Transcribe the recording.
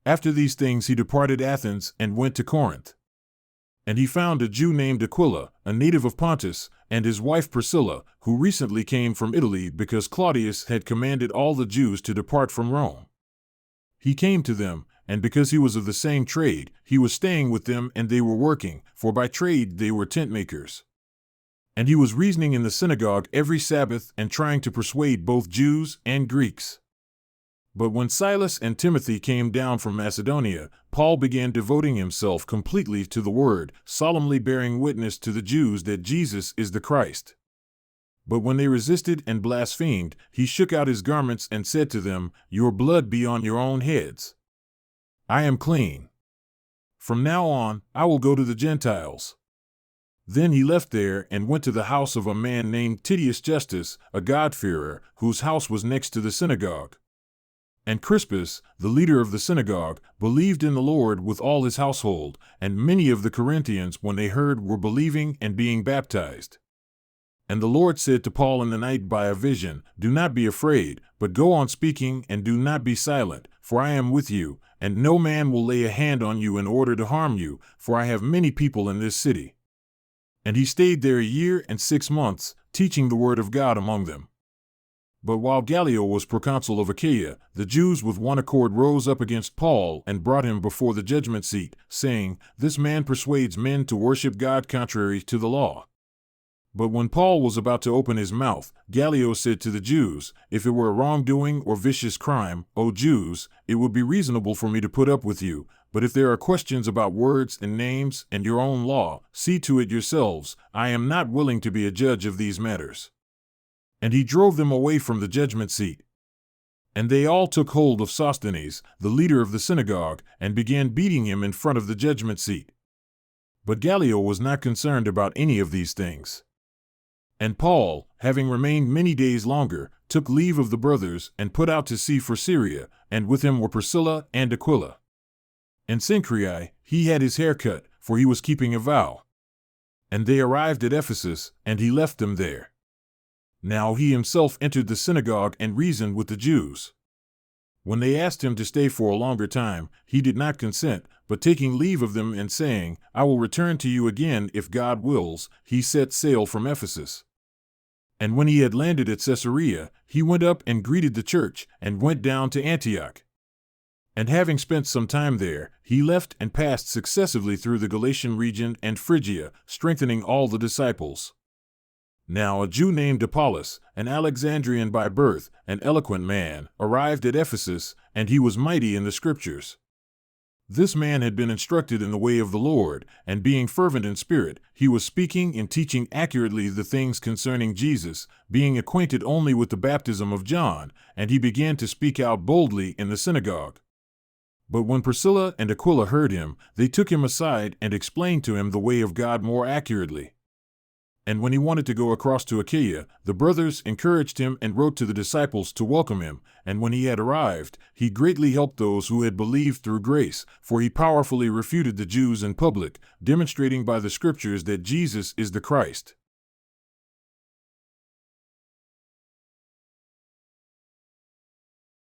After these things he departed Athens and went to Corinth. And he found a Jew named Aquila, a native of Pontus, and his wife Priscilla, who recently came from Italy because Claudius had commanded all the Jews to depart from Rome. He came to them, and because he was of the same trade, he was staying with them and they were working, for by trade they were tent makers. And he was reasoning in the synagogue every Sabbath and trying to persuade both Jews and Greeks. But when Silas and Timothy came down from Macedonia, Paul began devoting himself completely to the word, solemnly bearing witness to the Jews that Jesus is the Christ. But when they resisted and blasphemed, he shook out his garments and said to them, "Your blood be on your own heads. I am clean. From now on, I will go to the Gentiles." Then he left there and went to the house of a man named Titius Justus, a God-fearer, whose house was next to the synagogue. And Crispus, the leader of the synagogue, believed in the Lord with all his household, and many of the Corinthians, when they heard, were believing and being baptized. And the Lord said to Paul in the night by a vision, "Do not be afraid, but go on speaking and do not be silent, for I am with you, and no man will lay a hand on you in order to harm you, for I have many people in this city." And he stayed there 1 year and 6 months, teaching the word of God among them. But while Gallio was proconsul of Achaia, the Jews with one accord rose up against Paul and brought him before the judgment seat, saying, "This man persuades men to worship God contrary to the law." But when Paul was about to open his mouth, Gallio said to the Jews, "If it were a wrongdoing or vicious crime, O Jews, it would be reasonable for me to put up with you. But if there are questions about words and names and your own law, see to it yourselves. I am not willing to be a judge of these matters." And he drove them away from the judgment seat. And they all took hold of Sosthenes, the leader of the synagogue, and began beating him in front of the judgment seat. But Gallio was not concerned about any of these things. And Paul, having remained many days longer, took leave of the brothers and put out to sea for Syria, and with him were Priscilla and Aquila. In Cenchreae he had his hair cut, for he was keeping a vow. And they arrived at Ephesus, and he left them there. Now he himself entered the synagogue and reasoned with the Jews. When they asked him to stay for a longer time, he did not consent, but taking leave of them and saying, "I will return to you again if God wills," he set sail from Ephesus. And when he had landed at Caesarea, he went up and greeted the church, and went down to Antioch. And having spent some time there, he left and passed successively through the Galatian region and Phrygia, strengthening all the disciples. Now a Jew named Apollos, an Alexandrian by birth, an eloquent man, arrived at Ephesus, and he was mighty in the Scriptures. This man had been instructed in the way of the Lord, and being fervent in spirit, he was speaking and teaching accurately the things concerning Jesus, being acquainted only with the baptism of John, and he began to speak out boldly in the synagogue. But when Priscilla and Aquila heard him, they took him aside and explained to him the way of God more accurately. And when he wanted to go across to Achaia, the brothers encouraged him and wrote to the disciples to welcome him, and when he had arrived, he greatly helped those who had believed through grace, for he powerfully refuted the Jews in public, demonstrating by the Scriptures that Jesus is the Christ.